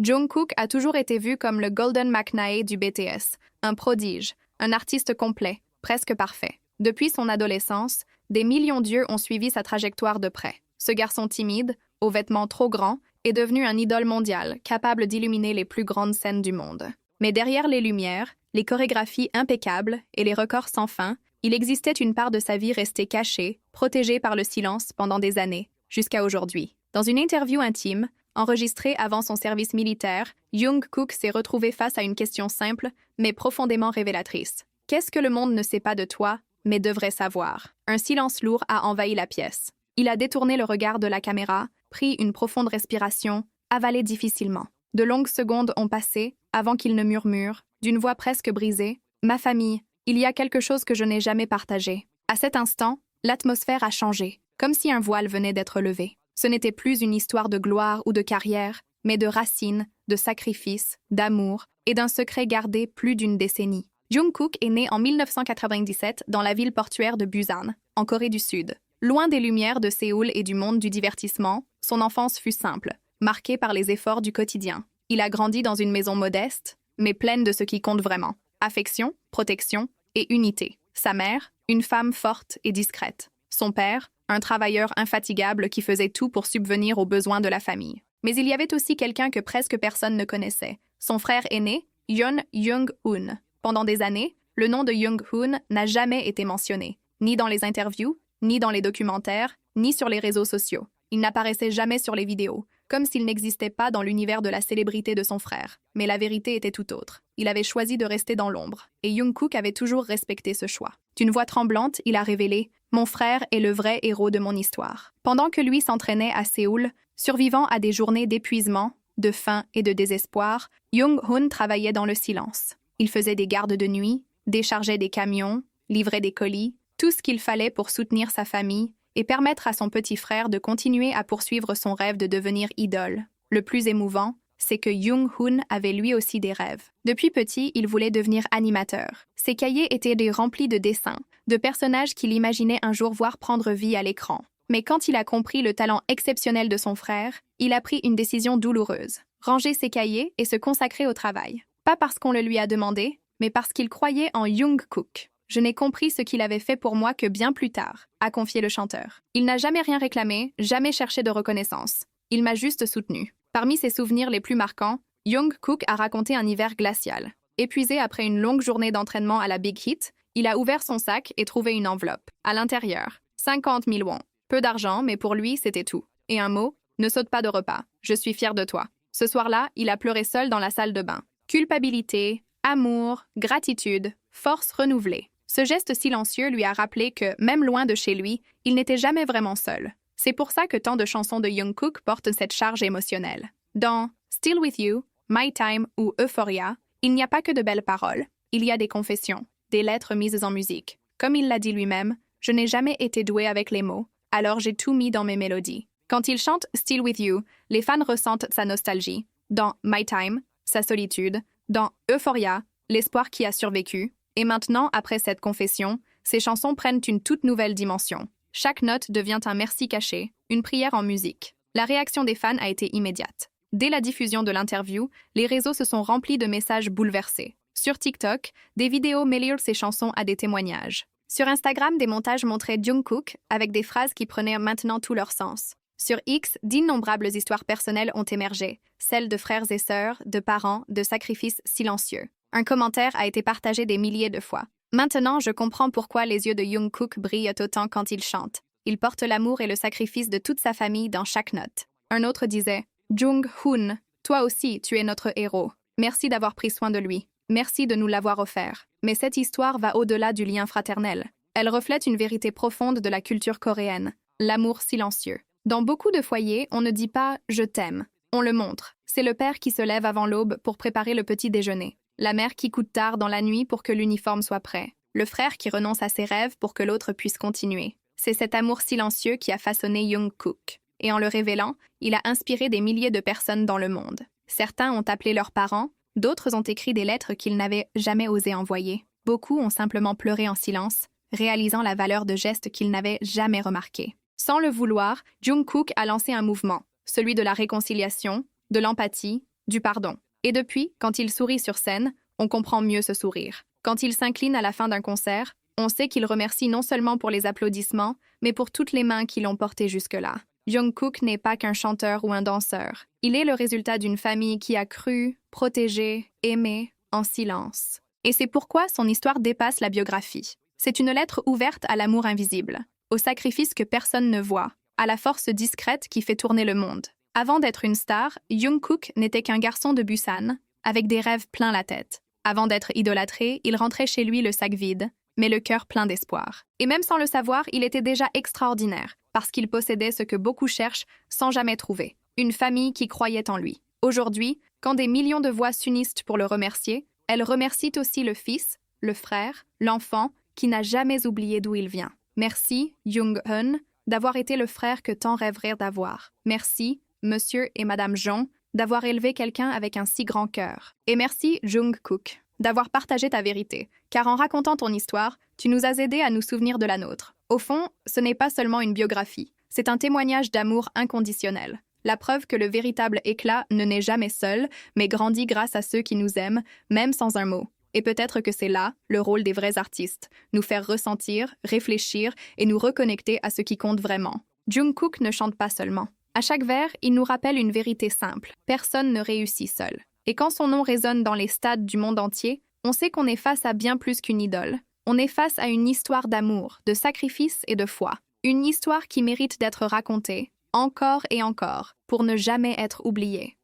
Jungkook a toujours été vu comme le Golden McNae du BTS, un prodige, un artiste complet, presque parfait. Depuis son adolescence, des millions d'yeux ont suivi sa trajectoire de près. Ce garçon timide, aux vêtements trop grands, est devenu un idole mondial, capable d'illuminer les plus grandes scènes du monde. Mais derrière les lumières, les chorégraphies impeccables et les records sans fin, il existait une part de sa vie restée cachée, protégée par le silence pendant des années, jusqu'à aujourd'hui. Dans une interview intime, enregistrée avant son service militaire, Jungkook s'est retrouvé face à une question simple, mais profondément révélatrice. Qu'est-ce que le monde ne sait pas de toi, mais devrait savoir? Un silence lourd a envahi la pièce. Il a détourné le regard de la caméra, pris une profonde respiration, avalé difficilement. De longues secondes ont passé avant qu'il ne murmure, d'une voix presque brisée, « Ma famille, il y a quelque chose que je n'ai jamais partagé. » À cet instant, l'atmosphère a changé, comme si un voile venait d'être levé. Ce n'était plus une histoire de gloire ou de carrière, mais de racines, de sacrifices, d'amour et d'un secret gardé plus d'une décennie. Jungkook est né en 1997 dans la ville portuaire de Busan, en Corée du Sud. Loin des lumières de Séoul et du monde du divertissement, son enfance fut simple, marquée par les efforts du quotidien. Il a grandi dans une maison modeste, mais pleine de ce qui compte vraiment. Affection, protection et unité. Sa mère, une femme forte et discrète. Son père, un travailleur infatigable qui faisait tout pour subvenir aux besoins de la famille. Mais il y avait aussi quelqu'un que presque personne ne connaissait. Son frère aîné, Yeon Jung-hoon. Pendant des années, le nom de Jung-hoon n'a jamais été mentionné, ni dans les interviews, ni dans les documentaires, ni sur les réseaux sociaux. Il n'apparaissait jamais sur les vidéos, comme s'il n'existait pas dans l'univers de la célébrité de son frère. Mais la vérité était tout autre. Il avait choisi de rester dans l'ombre, et Jungkook avait toujours respecté ce choix. D'une voix tremblante, il a révélé « Mon frère est le vrai héros de mon histoire ». Pendant que lui s'entraînait à Séoul, survivant à des journées d'épuisement, de faim et de désespoir, Jung-hoon travaillait dans le silence. Il faisait des gardes de nuit, déchargeait des camions, livrait des colis, tout ce qu'il fallait pour soutenir sa famille et permettre à son petit frère de continuer à poursuivre son rêve de devenir idole. Le plus émouvant, c'est que Jung-hoon avait lui aussi des rêves. Depuis petit, il voulait devenir animateur. Ses cahiers étaient remplis de dessins, de personnages qu'il imaginait un jour voir prendre vie à l'écran. Mais quand il a compris le talent exceptionnel de son frère, il a pris une décision douloureuse. Ranger ses cahiers et se consacrer au travail. Pas parce qu'on le lui a demandé, mais parce qu'il croyait en Jungkook. Je n'ai compris ce qu'il avait fait pour moi que bien plus tard, a confié le chanteur. Il n'a jamais rien réclamé, jamais cherché de reconnaissance. Il m'a juste soutenu. Parmi ses souvenirs les plus marquants, Jungkook a raconté un hiver glacial. Épuisé après une longue journée d'entraînement à la Big Hit, il a ouvert son sac et trouvé une enveloppe. À l'intérieur, 50 000 won. Peu d'argent, mais pour lui, c'était tout. Et un mot, ne saute pas de repas. Je suis fier de toi. Ce soir-là, il a pleuré seul dans la salle de bain. Culpabilité, amour, gratitude, force renouvelée. Ce geste silencieux lui a rappelé que, même loin de chez lui, il n'était jamais vraiment seul. C'est pour ça que tant de chansons de Jungkook portent cette charge émotionnelle. Dans Still With You, My Time ou Euphoria, il n'y a pas que de belles paroles. Il y a des confessions, des lettres mises en musique. Comme il l'a dit lui-même, je n'ai jamais été doué avec les mots, alors j'ai tout mis dans mes mélodies. Quand il chante Still With You, les fans ressentent sa nostalgie. Dans My Time, sa solitude. Dans Euphoria, l'espoir qui a survécu. Et maintenant, après cette confession, ces chansons prennent une toute nouvelle dimension. Chaque note devient un merci caché, une prière en musique. La réaction des fans a été immédiate. Dès la diffusion de l'interview, les réseaux se sont remplis de messages bouleversés. Sur TikTok, des vidéos mêlent ces chansons à des témoignages. Sur Instagram, des montages montraient Jungkook avec des phrases qui prenaient maintenant tout leur sens. Sur X, d'innombrables histoires personnelles ont émergé, celles de frères et sœurs, de parents, de sacrifices silencieux. Un commentaire a été partagé des milliers de fois. Maintenant, je comprends pourquoi les yeux de Jungkook brillent autant quand il chante. Il porte l'amour et le sacrifice de toute sa famille dans chaque note. Un autre disait « Jung-hoon, toi aussi, tu es notre héros. Merci d'avoir pris soin de lui. Merci de nous l'avoir offert. » Mais cette histoire va au-delà du lien fraternel. Elle reflète une vérité profonde de la culture coréenne, l'amour silencieux. Dans beaucoup de foyers, on ne dit pas « je t'aime ». On le montre. C'est le père qui se lève avant l'aube pour préparer le petit déjeuner. La mère qui coude tard dans la nuit pour que l'uniforme soit prêt. Le frère qui renonce à ses rêves pour que l'autre puisse continuer. C'est cet amour silencieux qui a façonné Jungkook. Et en le révélant, il a inspiré des milliers de personnes dans le monde. Certains ont appelé leurs parents, d'autres ont écrit des lettres qu'ils n'avaient jamais osé envoyer. Beaucoup ont simplement pleuré en silence, réalisant la valeur de gestes qu'ils n'avaient jamais remarqués. Sans le vouloir, Jungkook a lancé un mouvement, celui de la réconciliation, de l'empathie du pardon. Et depuis, quand il sourit sur scène, on comprend mieux ce sourire. Quand il s'incline à la fin d'un concert, on sait qu'il remercie non seulement pour les applaudissements, mais pour toutes les mains qui l'ont porté jusque-là. Jungkook n'est pas qu'un chanteur ou un danseur. Il est le résultat d'une famille qui a cru, protégé, aimé, en silence. Et c'est pourquoi son histoire dépasse la biographie. C'est une lettre ouverte à l'amour invisible, au sacrifice que personne ne voit, à la force discrète qui fait tourner le monde. Avant d'être une star, Jungkook n'était qu'un garçon de Busan, avec des rêves plein la tête. Avant d'être idolâtré, il rentrait chez lui le sac vide, mais le cœur plein d'espoir. Et même sans le savoir, il était déjà extraordinaire, parce qu'il possédait ce que beaucoup cherchent sans jamais trouver, une famille qui croyait en lui. Aujourd'hui, quand des millions de voix s'unissent pour le remercier, elles remercient aussi le fils, le frère, l'enfant, qui n'a jamais oublié d'où il vient. Merci, Jung-eun, d'avoir été le frère que tant rêveraient d'avoir. Merci, Monsieur et Madame Jong, d'avoir élevé quelqu'un avec un si grand cœur. Et merci, Jungkook, d'avoir partagé ta vérité, car en racontant ton histoire, tu nous as aidés à nous souvenir de la nôtre. Au fond, ce n'est pas seulement une biographie, c'est un témoignage d'amour inconditionnel. La preuve que le véritable éclat ne naît jamais seul, mais grandit grâce à ceux qui nous aiment, même sans un mot. Et peut-être que c'est là le rôle des vrais artistes, nous faire ressentir, réfléchir et nous reconnecter à ce qui compte vraiment. Jungkook ne chante pas seulement. À chaque vers, il nous rappelle une vérité simple. Personne ne réussit seul. Et quand son nom résonne dans les stades du monde entier, on sait qu'on est face à bien plus qu'une idole. On est face à une histoire d'amour, de sacrifice et de foi. Une histoire qui mérite d'être racontée, encore et encore, pour ne jamais être oubliée.